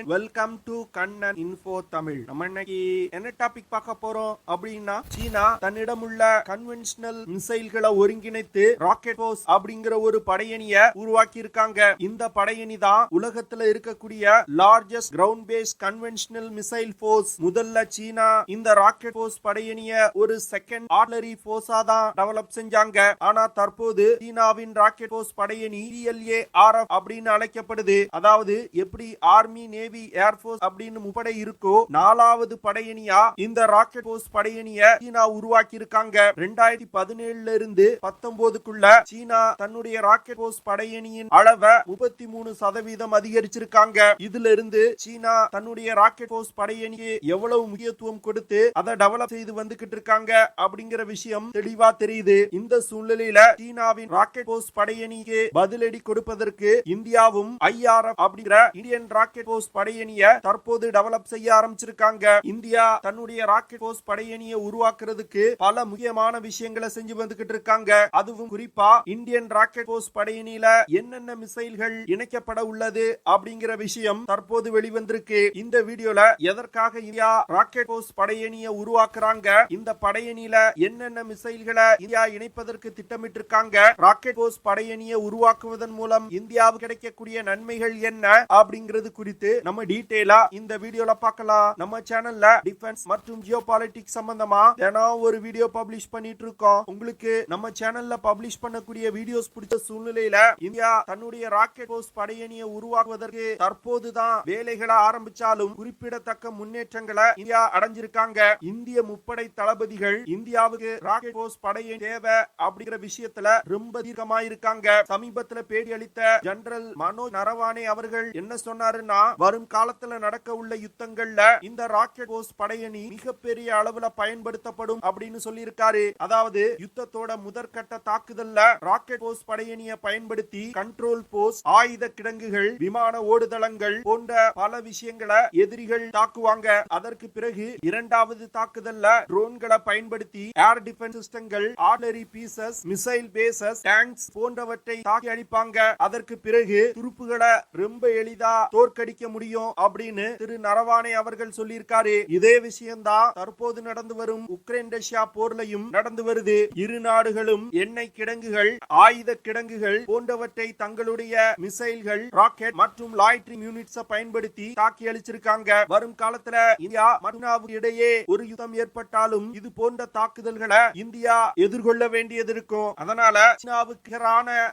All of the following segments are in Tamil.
Friend, welcome to Kannan info Tamil. நம்ம இன்னைக்கு என்ன டாபிக் பார்க்க போறோம் அப்படின்னா, சீனா தன்னிடம் உள்ள கன்வென்ஷனல் மிசைல்களை ஒருங்கிணைத்து ராக்கெட் போர்ஸ் அப்படிங்கிற ஒரு படையணியை உருவாக்கி இருக்காங்க. இந்த படையணி தான் உலகத்துல இருக்கக்கூடிய largest ground base conventional missile force. முதல்ல சீனா இந்த ராக்கெட் போர்ஸ் படையணியை ஒரு செகண்ட் ஆர்டிலரி போர்ஸா தான் டெவலப் செஞ்சாங்க. ஆனா தற்போது சீனாவின் ராக்கெட் போர்ஸ் படையணி PLARF அப்படின்னு அழைக்கப்படுது. அதாவது எப்படி ஆர்மி, நேவி, ஏர்போர்ஸ் அப்படின்னு முப்படை இருக்கோ, 4வது படையணியா இந்த ராக்கெட் போர்ஸ் படையணியை சீனா உருவாக்கி இருக்காங்க. 2017 இருந்து 19க்குள்ள சீனா தன்னுடைய ராக்கெட் போர்ஸ் படையணியின் அளவை 33% அதிகரிச்சிருக்காங்க. இதுல இருந்து சீனா தன்னுடைய ராக்கெட் போர்ஸ் படையணிக்கு எவ்வளவு முக்கியத்துவம் கொடுத்து அதை டெவலப் செய்து வந்துகிட்டு இருக்காங்க அப்படிங்கிற விஷயம் தெளிவா தெரியுது. இந்த சூழ்நிலையில சீனாவின் ராக்கெட் போர்ஸ் படையணிக்கு பதிலடி கொடுப்பதற்கு இந்தியாவும் IRF அப்படிங்கிற இந்தியன் ராக்கெட் போர்ஸ் படையணியை தற்போது டெவலப் செய்ய ஆரம்பிச்சிருக்காங்க. இந்தியா தன்னுடைய ராக்கெட் போர்ஸ் படையணியை உருவாக்குறதுக்கு பல முக்கியமான விஷயங்களை செஞ்சு வந்துகிட்டு இருக்காங்க. அதுவும் குறிப்பா இந்தியன் ராக்கெட் போர்ஸ் படையணியில என்னென்ன மிசைல்கள் இணைக்கப்பட உள்ளது அப்படிங்கிற விஷயம் தற்போது வெளிவந்திருக்கு. இந்த வீடியோல எதற்காக இந்தியா ராக்கெட் போர்ஸ் படையணியை உருவாக்குறாங்க, இந்த படையணியில என்னென்ன மிசைல்களை இந்தியா இணைப்பதற்கு திட்டமிட்டிருக்காங்க, ராக்கெட் போர்ஸ் படையணியை உருவாக்குவதன் மூலம் இந்தியாவுக்கு கிடைக்கக்கூடிய நன்மைகள் என்ன அப்படிங்கிறது குறித்து நம்ம டீடைலா இந்த வீடியோல பார்க்கலாம். நம்ம சேனல்ல டிஃபென்ஸ் மற்றும் ஜியோ பாலிடிக்ஸ் சம்பந்தமா தினம் ஒரு வீடியோ பப்ளிஷ் பண்ணிட்டு இருக்கோம். உங்களுக்கு நம்ம சேனல்ல பப்ளிஷ் பண்ணக்கூடிய வீடியோஸ் பிடிச்ச சூழ்நிலையில இந்தியா தன்னுடைய ராக்கெட் போர்ஸ் படையணியை உருவாக்குவதற்கு தற்போதுதான் வேலைகளை ஆரம்பிச்சாலும் குறிப்பிடத்தக்க முன்னேற்றங்களை இந்தியா அடைஞ்சிருக்காங்க. இந்திய முப்படை தளபதிகள் இந்தியாவுக்கு ராக்கெட் போர்ஸ் படையணி தேவை அப்படிங்கிற விஷயத்துல ரொம்ப தீர்க்கமா இருக்காங்க. சமீபத்துல பேட்டி அளித்த ஜெனரல் மனோஜ் நரவானே அவர்கள் என்ன சொன்னாருன்னா, வரும் காலத்துல நடக்க உள்ள யுத்தங்கள்ல இந்த ராக்கெட் போர்ஸ் படையணி மிகப்பெரிய அளவுல பயன்படுத்தப்படும் அப்படின்னு சொல்லியிருக்காரு. அதாவது யுத்தத்தோட முதற்கட்ட தாக்குதல்ல ராக்கெட் போர்ஸ் படையணியை பயன்படுத்தி கண்ட்ரோல் போஸ்ட், ஆயுத கிடங்குகள், விமான ஓடுதளங்கள் போன்ற பல விஷயங்களை எதிரிகள் தாக்குவாங்க. அதற்கு பிறகு இரண்டாவது தாக்குதல்ல ட்ரோன்களை பயன்படுத்தி ஏர் டிஃபென்ஸ் சிஸ்டங்கள், artillery pieces, missile bases, tanks போன்றவற்றை தாக்கி அழிப்பாங்க. அதற்கு பிறகு துருப்புகளை ரொம்ப எளிதா தோற்கடிக்க முடியும் அப்படின்னு திரு நரவானே அவர்கள் சொல்லியிருக்காரு. இதே விஷயம்தான் தற்போது நடந்து வரும் உக்ரைன் ரஷ்யா போர்லையும் நடந்து வருது. இரு நாடுகளும் எண்ணெய் கிடங்குகள், ஆயுத கிடங்குகள் போன்றவற்றை தங்களுடைய மிசைல்கள், ராக்கெட் மற்றும் லாய்டரிங் யூனிட்ஸ் பயன்படுத்தி தாக்கி அளிச்சிருக்காங்க. வரும் காலத்துல இந்தியா மற்றும் இடையே ஒரு யுத்தம் ஏற்பட்டாலும் இது போன்ற தாக்குதல்களை இந்தியா எதிர்கொள்ள வேண்டியது இருக்கும். அதனால சீனாவுக்கு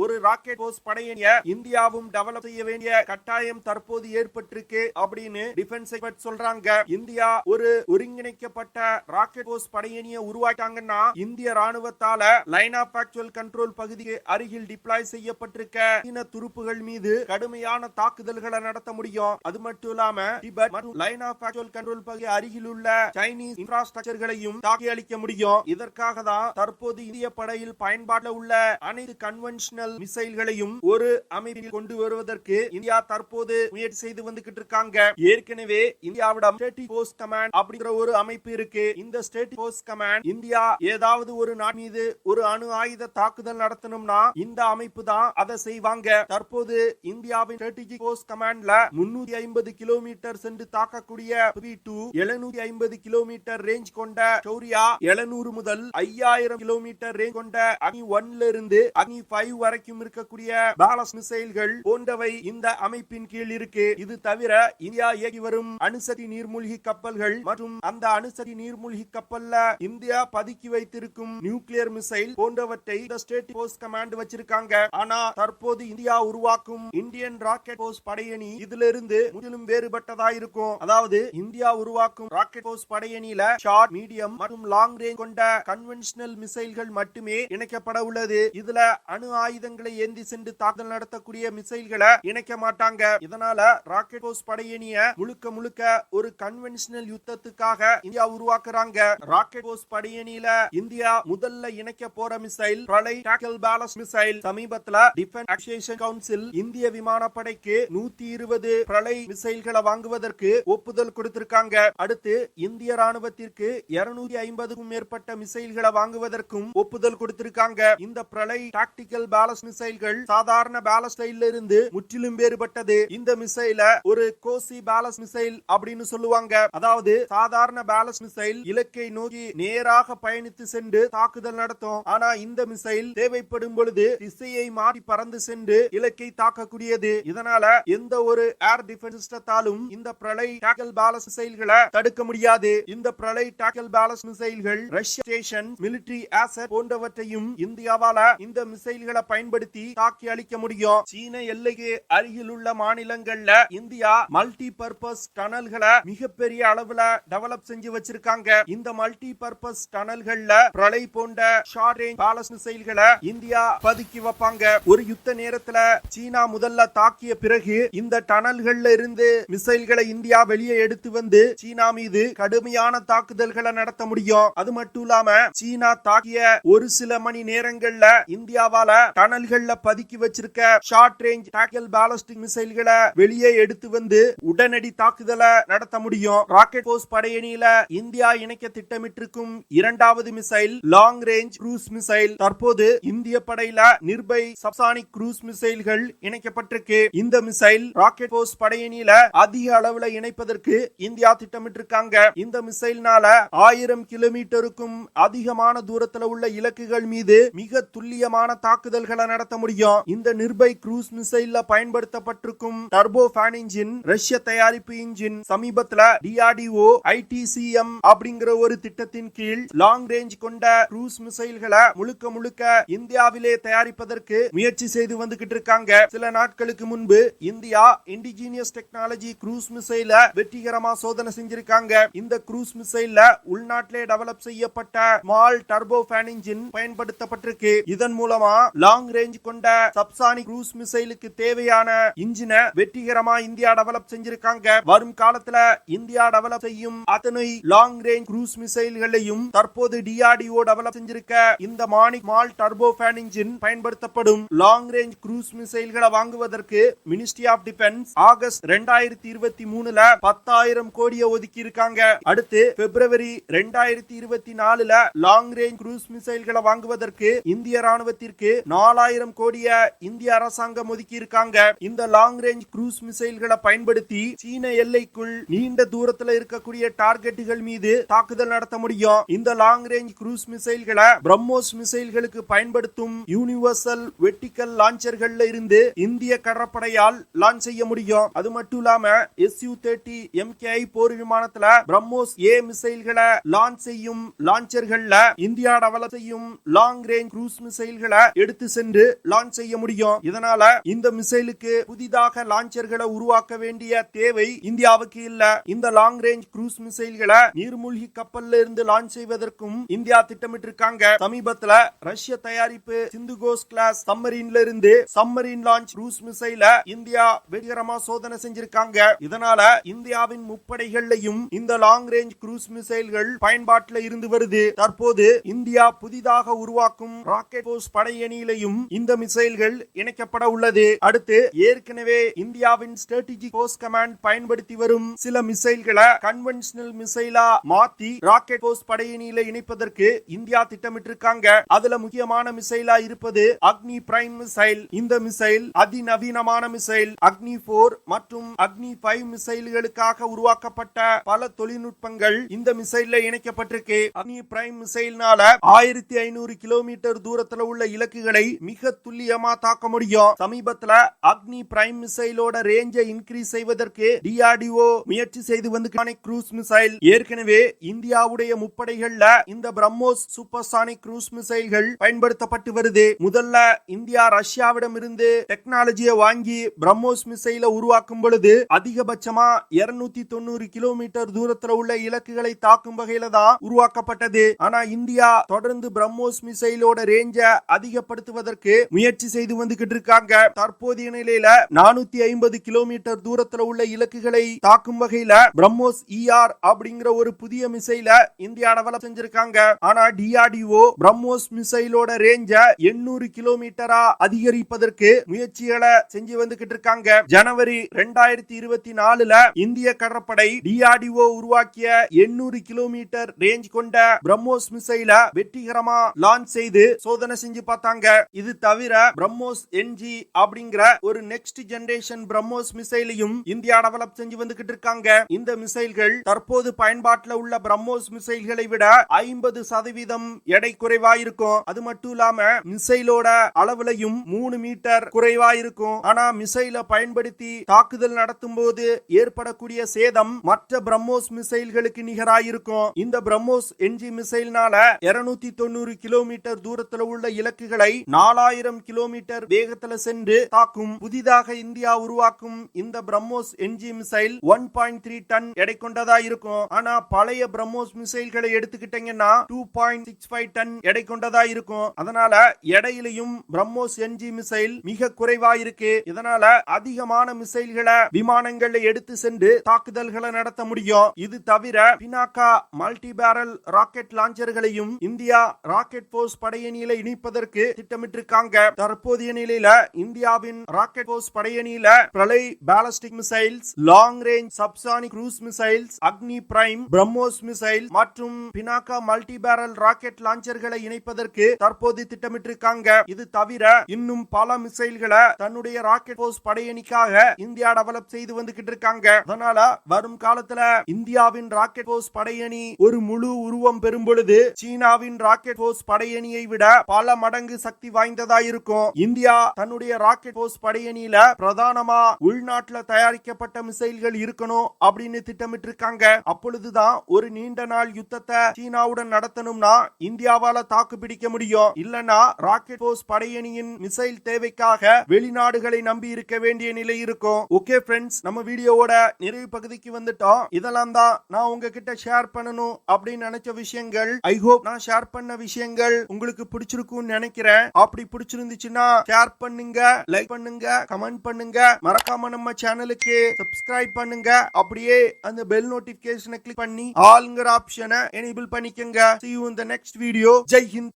ஒரு ராக்கெட் போர்ஸ் படையணியை இந்தியாவும் டெவலப் செய்ய வேண்டிய கட்டாயம் தற்போது ஏற்பட்டிருக்கு அப்படின்னு டிஃபென்ஸ் எக்ஸ்பர்ட் சொல்றாங்க. இந்தியா ஒரு ஒருங்கிணைக்கப்பட்ட ராக்கெட் போர்ஸ் படையணியை உருவாக்கிட்டாங்கன்னா இந்திய ராணுவத்தால லைன் ஆஃப் ஆக்சுவல் கண்ட்ரோல் பகுதிக்கு அருகில் டிப்ளாய் செய்யப்பட்டிருக்க சீன துருப்புகள் மீது கடுமையான தாக்குதல்களை நடத்த முடியும். அது மட்டும் இல்லாம டிபெட் மற்றும் லைன் ஆஃப் ஆக்சுவல் கண்ட்ரோல் பகுதி அருகில் உள்ள சைனீஸ் இன்ஃப்ராஸ்ட்ரக்சர்களையும் தாக்கி அளிக்க முடியும். இதற்காக தான் தற்போது இந்திய படையில் பயன்பாட்டில் உள்ள அனைத்து கன்வென்ஷனல் மிசைல்களையும் ஒரு அமைப்பில் கொண்டு வருவதற்கு இந்தியா தற்போது முயற்சி செய்து வந்துகிட்டு இருக்காங்க. ஏற்கனவே இந்தியாவிடம் ஸ்ட்ராட்டஜிக் ஃபோர்ஸ் கமாண்ட் அப்படிங்கிற ஒரு அமைப்பு இருக்கு. இந்த ஸ்ட்ராட்டஜிக் ஃபோர்ஸ் கமாண்ட் இந்தியா ஏதாவது ஒரு நாடு மீது ஒரு அணு ஆயுத தாக்குதல் நடத்தணும்னா இந்த அமைப்பு தான் அதை செய்வாங்க. தற்போது இந்தியாவின் ஸ்ட்ராட்டஜிக் ஃபோர்ஸ் கமாண்ட்ல 350 கிலோமீட்டர் சென்று தாக்கக்கூடிய P2, 750 கிலோமீட்டர் ரேஞ்ச் கொண்ட சௌரியா, 700 முதல் 5000 கிலோமீட்டர் ரேஞ்ச் கொண்ட அக்னி 1 இருந்து அக்னி 5 வரைக்கும் இருக்கக்கூடிய பாலஸ்ட் மிசைல்கள் போன்றவை இந்த அமைப்பின் கீழ் இருக்கு. இது தவிர இந்தியா இயக்கி வரும் அணுசக்தி நீர்மூழ்கி கப்பல்கள் மற்றும் அந்த அணுசக்தி நீர்மூழ்கி கப்பல்ல இந்தியா பதுக்கி வைத்திருக்கும் நியூக்ளியர் மிசைல் போன்றவற்றை இந்த ஸ்ட்ராட்டஜிக் ஃபோர்ஸ் கமாண்ட் வச்சிருக்காங்க. ஆனா தற்போது இந்தியா உருவாக்கும் இந்தியன் ராக்கெட் போர்ஸ் படையணி இதிலிருந்து முற்றிலும் வேறுபட்டதா இருக்கும். அதாவது இந்தியா உருவாக்கும் ராக்கெட் போர்ஸ் படையணியில ஷார்ட், மீடியம் மற்றும் லாங் ரேஞ்ச் கொண்ட கன்வென்ஷனல் மிசைல்கள் மட்டுமே இணைக்கப்பட உள்ளது. இதுல அணு ஆயுதங்களை ஏந்தி சென்று தாக்குதல் நடத்தக்கூடிய மிசைல்களை இணைக்க மாட்டாங்க. இதனால ராக்கெட் போர்ஸ் படையணிய முழுக்க முழுக்க ஒரு கன்வென்ஷனல் யுத்தத்துக்காக இந்தியா உருவாக்குறாங்க. ராக்கெட் போர்ஸ் படையணியில இந்தியா முதல்ல இணைக்க போற மிசைல் பிரளய் டாக்டிகல் பாலஸ்ட் மிசைல். சமீபத்துல டிஃபென்ஸ் அசோசியேஷன் கவுன்சில் இந்திய விமானப்படைக்கு 120 பிரளய் மிசைல்களை வாங்குவதற்கு ஒப்புதல் கொடுத்திருக்காங்க. அடுத்து இந்திய ராணுவத்திற்கு 250க்கும் மேற்பட்ட மிசைல்களை வாங்குவதற்கும் ஒப்புதல் கொடுத்திருக்காங்க. இந்த பிரளய் டாக்டிகல் பாலஸ்ட் மிசைல்கள் சாதாரண பாலஸ்ட் இருந்து முற்றிலும் வேறுபட்டது. இந்த மிசைல ஒரு கோசி பேலஸ்ட் மிசைல் அப்படின்னு சொல்லுவாங்க. அதாவது சாதாரண பேலஸ்ட் மிசைல் இலக்கை நோக்கி நேராக பயணித்து சென்று தாக்குதல் நடத்தும். ஆனா இந்த மிசைல் தேவைப்படும் பொழுது திசையை மாற்றி பறந்து சென்று இலக்கை தாக்கக்கூடியது. இதனால எந்த ஒரு ஏர் டிஃபென்ஸ் சிஸ்டத்தாலும் இந்த பிரளை டாக்கல் பேலஸ்ட் மிசைல்களை தடுக்க முடியாது. இந்த பிரளை டாக்கல் பேலஸ்ட் மிசைல்கள் ரஷ்ய ஸ்டேஷன், மிலிட்டரி ஆசட் போன்றவற்றையும் இந்தியாவால இந்த மிசைல்களை பயன்படுத்தி தாக்கி அளிக்க முடியும். சீன எல்லைக்கு அருகில் உள்ள மாநிலங்கள்ல இந்தியா மல்டி பர்பஸ் டனல்களை மிகப்பெரிய அளவுல டெவலப் செஞ்சு வச்சிருக்காங்க. இந்த மல்டி பர்பஸ் டனல்கள்ல பிரளை போன்ற ஷார்ட் ரேஞ்ச் பேலஸ்ட் மிசைல்களை இந்தியா பதுக்கி வைப்பாங்க. ஒரு யுத்த நேரத்துல சீனா முதல்ல தாக்கிய பிறகு இந்த டனல்கள்ல இருந்து மிசைல்களை இந்தியா வெளியே எடுத்து வந்து சீனா மீது கடுமையான தாக்குதல்களை நடத்த முடியும். அது மட்டும் இல்லாம சீனா தாக்கிய ஒரு சில மணி நேரங்கள்ல இந்தியாவால டனல்கள்ல பதுக்கி வச்சிருக்க ஷார்ட் ரேஞ்ச் டாக்கல் பேலஸ்டிக் மிசைல்களை வெளியே எடுத்து வந்து உடனடி தாக்குதலை நடத்த முடியும். ராக்கெட் போர்ஸ் படையணியில இந்தியா இணைக்க திட்டமிட்டிருக்கும் இரண்டாவது missile long range cruise missile. தற்போது இந்திய படையில நிர்பய் சப்சானிக் க்ரூஸ் மிசைல்கள் இணைக்கப்பட்டிருக்கு. இந்த மிசைல் ராக்கெட் போர்ஸ் படையணியில அதிக அளவுல இணைப்பதற்கு இந்தியா திட்டமிட்டிருக்காங்க. இந்த மிசைல்னால 1000 கிலோமீட்டருக்கும் அதிகமான தூரத்துல உள்ள இலக்குகள் மீது மிக துல்லியமான தாக்குதல்களை நடத்த முடியும். இந்த நிர்பய் க்ரூஸ் மிசைல்ல பயன்படுத்தப்பட்டிருக்கும் டர்போ ஃபேன் இன்ஜின் ரஷ்ய தயாரிப்பு இன்ஜின். சமீபத்துல DRDO ITCM அப்படிங்கிற ஒரு திட்டத்தின் கீழ் லாங் ரேஞ்ச் கொண்ட க்ரூஸ் மிசைல்களை முழுக்க முழுக்க இந்தியாவிலே தயாரிப்பதற்கு முயற்சி செய்து வந்துகிட்டு இருக்காங்க. சில நாட்களுக்கு முன்பு இந்தியா இண்டிஜினியஸ் டெக்னாலஜி க்ரூஸ் மிசைல வெற்றிகரமா சோதனை செஞ்சிருக்காங்க. இந்த க்ரூஸ் மிசைல்ல உள்நாட்டிலே டெவலப் செய்யப்பட்ட ஸ்மால் டர்போ ஃபேன் இன்ஜின் பயன்படுத்தப்பட்டிருக்கு. இதன் மூலமா லாங் ரேஞ்ச் கொண்ட சப்சானிக் க்ரூஸ் மிசைலுக்கு தேவையான இன்ஜினை வெற்றிகரமா இந்தியா டெவலப் செஞ்சிருக்காங்க. வரும் காலத்துல இந்தியா டெவலப் செய்யும் அத்தனை லாங் ரேஞ்ச் க்ரூஸ் மிசைல்களையும் தற்போது DRDO டெவலப் செஞ்சிருக்க இந்த Manik small turbo fan engine பயன்படுத்தப்படும். லாங் ரேஞ்ச் க்ரூஸ் மிசைல்களை வாங்குவதற்கு மினிஸ்ட்ரி ஆஃப் டிஃபென்ஸ் ஆகஸ்ட் 2023ல 10,000 கோடியை ஒதுக்கி இருக்காங்க. அடுத்து பிப்ரவரி 2024ல லாங் ரேஞ்ச் க்ரூஸ் மிசைல்களை வாங்குவதற்கு இந்திய ராணுவத்திற்கு 4,000 கோடியை இந்திய அரசாங்கம் ஒதுக்கி இருக்காங்க. இந்த லாங் ரேஞ்ச் க்ரூஸ் மிசைல்களை பயன்படுத்தி சீன எல்லைக்குள் நீண்ட தூரத்துல இருக்கக்கூடிய டார்கெட்டுகள் மீது தாக்குதல் நடத்த முடியும். இந்த லாங் ரேஞ்ச் க்ரூஸ் மிசைல்களை பிரம்மோஸ் மிசைல்களுக்கு பயன்படுத்தும் யூனிவர்சல் வெர்டிகல் லான்ச்சர்கள்ல இருந்து இந்திய கடற்படையால் லான்ச் செய்ய முடியும். அது மட்டும் இல்லாம Su-30 MKI போர் விமானத்துல பிரம்மோஸ் A மிசைல்களை லான்ச் செய்யும் லான்ச்சர்கள்ல இந்தியா டெவலப் செய்யும் லாங் ரேஞ்ச் க்ரூஸ் மிசைல்களை எடுத்து சென்று லான்ச் செய்ய முடியும். இதனால இந்த மிசைலுக்கு புதிதாக லான்ச்சர்களை உருவாக்க வேண்டிய தேவை இந்தியாவுக்கு இல்ல. இந்த லாங் ரேஞ்ச் க்ரூஸ் மிசைல்களை நீர்மூழ்கி கப்பல்ல இருந்து லான்ச் செய்வதற்கும் இந்தியா திட்டமிட்டிருக்காங்க. சமீபத்துல ரஷ்ய தயாரிப்பு சிந்துகோஸ் கிளாஸ் சம்மரீன்ல இருந்து சம்மரீன் லான்ச் க்ரூஸ் மிசைல இந்தியா வெற்றிகரமா சோதனை செஞ்சிருக்காங்க. இதனால இந்தியாவின் முப்படைகள்லையும் இந்த லாங் ரேஞ்ச் க்ரூஸ் மிசைல்கள் பயன்பாட்டில் இருந்து வருது. தற்போது இந்தியா புதிதாக உருவாக்கும் ராக்கெட் போர்ஸ் படையணியிலையும் இந்த மிசைல்கள் இணைக்கப்பட உள்ளது. அடுத்து ஏற்கனவே இந்தியாவின் ஸ்ட்ராட்டஜிக் போர்ஸ் கமாண்ட் பயன்படுத்தி வரும் சில மிசைல்களை கன்வென்ஷனல் மிசைலா மாத்தி ராக்கெட் போர்ஸ் படையணியில இணைப்பதற்கு இந்தியா திட்டமிட்டிருக்காங்க. அதுல முக்கியமான மிசைலா இருப்பது அக்னி பிரைம் மிசைல். இந்த மிசைல் அதிநவீனமான மிசைல். அக்னி 4 மற்றும் அக்னி 5 மிசைல்களுக்காக உருவாக்கப்பட்ட பல தொழில்நுட்பங்கள் இந்த மிசைல்ல இணைக்கப்பட்டிருக்கு. அக்னி பிரைம் மிசைல்னால 1500 கிலோமீட்டர் தூரத்துல உள்ள இலக்குகளை மிக துல்லியமா தாக்க முடியும். சமீபத்துல அக்னி பிரைம் மிசைலோட ரேஞ்சை இன்கிரீஸ் செய்வதற்கு DRDO முயற்சி செய்து வந்து க்ரூஸ் மிசைல். ஏற்கனவே இந்தியாவுடைய முப்படைகள்ல இந்த பிரம்மோஸ் சூப்பர்சானிக் க்ரூஸ் மிசைல்கள் பயன்படுத்தப்பட்டு வருது. முதல்ல இந்தியா ரஷ்யாவிடம் இருந்து டெக்னாலஜியை வாங்கி பிரம்மோஸ் மிசைலை உருவாக்கும் பொழுது அதிகபட்சமா 290 கிலோமீட்டர் தூரத்துல உள்ள இலக்குகளை தாக்கும் வகையில தான் உருவாக்கப்பட்டது. ஆனா இந்தியா தொடர்ந்து பிரம்மோஸ் மிசைலோட ரேஞ்ச அதிகப்படுத்துவதற்கு முயற்சி செய்து வந்துகிட்டு இருக்காங்க. தற்போதைய நிலையில 450 கிலோமீட்டர் தூரத்துல உள்ள இலக்குகளை தாக்கும் வகையில பிரம்மோஸ் ER அப்படிங்கிற ஒரு புதிய மிசைல இந்தியா டெவலப் செஞ்சிருக்காங்க. ஆனா DRDO பிரம்மோஸ் மிசைலோட ரேஞ்ச 800 கிலோமீட்டரா அதிகரிப்பதற்கு முயற்சிகளை செஞ்சு வந்துகிட்டு இருக்காங்க. ஜனவரி 2024ல இந்திய கடற்படை DRDO உருவாக்கிய 800 கிலோமீட்டர் ரேஞ்ச் கொண்ட பிரம்மோஸ் மிசைல வெற்றிகரமா லான்ச் செய்து சோதனை செஞ்சு பார்த்தாங்க. இது தவிர பிரம்மோஸ் NG அப்படிங்கிற ஒரு நெக்ஸ்ட் ஜெனரேஷன் பிரம்மோஸ் மிசைல் மிசைலையும் இந்தியா டெவலப் செஞ்சு வந்துகிட்டு இருக்காங்க. இந்த மிசைல்கள் தற்போது பயன்பாட்டில் உள்ள பிரம்மோஸ் மிசைல்களை விட 50% எடை குறைவா இருக்கும். அது மட்டும் இல்லாம மிசைலோட அளவுலையும் 3 மீட்டர் குறைவா இருக்கும். ஆனா மிசைலை பயன்படுத்தி தாக்குதல் நடத்தும் போது ஏற்படக்கூடிய சேதம் மற்ற பிரம்மோஸ் மிசைல்களுக்கு நிகராயிருக்கும். இந்த பிரம்மோஸ் என்ஜி மிசைல்னால 290 கிலோமீட்டர் தூரத்தில் உள்ள இலக்குகளை 4000 கிலோமீட்டர் வேகத்தில் சென்று தாக்கும். புதிதாக இந்தியா உருவாக்கும் இந்த பிரம்மோஸ் என்ஜி மிசைல் 1.3 டன் எடை கொண்டதா இருக்கும். ஆனா பழைய பிரம்மோஸ் மிசைல்களை எடுத்துக்கிட்டீங்கன்னா 2.65 டன் எடை கொண்டதா இருக்கும். அதனால எடையிலையும் பிரம்மோஸ் என்ஜி மிசைல் மிக குறைவா இருக்கு. இதனால அதிகமான மிசைல்களை விமானங்கள்ல எடுத்து சென்று தாக்குதல்களை நடத்த முடியும். இது தவிர பினாக்கா மல்டி பேரல் ராக்கெட் லான்ச்சர்களையும் இந்தியா ராக்கெட் போர்ஸ் படையணியில இணைப்பதற்கு திட்டமிட்டிருக்காங்க. தற்போதைய நிலையில இந்தியாவின் ராக்கெட் போர்ஸ் படையணியில Pralay ballistic missiles, long range subsonic cruise missiles, Agni prime, BrahMos missile மற்றும் பினாக்கா மல்டி பேரல் ராக்கெட் லான்ச்சர்களை இணைப்பதற்கு தற்போது திட்டமிட்டிருக்காங்க. இது தவிர இன்னும் பல மிசைல்களை தன்னுடைய ராக்கெட் போர்ஸ் படையணிக்காக இந்தியா டெவலப் செய்து வந்துகிட்டு இருக்காங்க. அதனால வரும் காலத்துல இந்தியாவின் ராக்கெட் போர்ஸ் படையணி ஒரு முழு உருவம் பெறும் பொழுது சீனாவின் ராக்கெட் போர்ஸ் படையணியை விட பல மடங்கு சக்தி வாய்ந்ததா இருக்கும். இந்தியா தன்னுடைய ராக்கெட் போர்ஸ் படையணியில பிரதானமா உள்நாட்டுல தயாரிக்கப்பட்ட மிசைல்கள் இருக்கணும் அப்படின்னு திட்டமிட்டு இருக்காங்க. அப்பொழுதுதான் ஒரு நீண்ட நாள் யுத்தத்தை சீனாவுடன் நடத்தணும்னா இந்தியாவால தாக்கு பிடிக்க முடியும். இல்லனா ராக்கெட் போர்ஸ் படையணியின் மிசைல் தேவைக்காக வெளிநாடுகளை நம்பி இருக்க வேண்டிய நிலை இருக்கும். ஓகே ஃப்ரெண்ட்ஸ், நம்ம வீடியோவோட நிறைவு பகுதிக்கு வந்துட்டோம். இதெல்லாம் தான் நான் உங்ககிட்ட ஷேர் பண்ணணும் அப்படின்னு நினைச்ச விஷயங்கள். ஐ ஹோப் நான் ஷேர் பண்ண விஷயங்கள் உங்களுக்கு பிடிச்சிருக்கும்னு நினைக்கிறேன். அப்படி பிடிச்சிருந்துச்சுன்னா ஷேர் பண்ணுங்க, லைக் பண்ணுங்க, கமெண்ட் பண்ணுங்க. மறக்காம நம்ம சேனலுக்கு சப்ஸ்கிரைப் பண்ணுங்க. அப்படியே அந்த பெல் நோட்டிபிகேஷனை கிளிக் பண்ணி ஆல்ங்கிற ஆப்ஷனை எனேபிள் பண்ணிக்கங்க. See you in the next video. Jai Hind.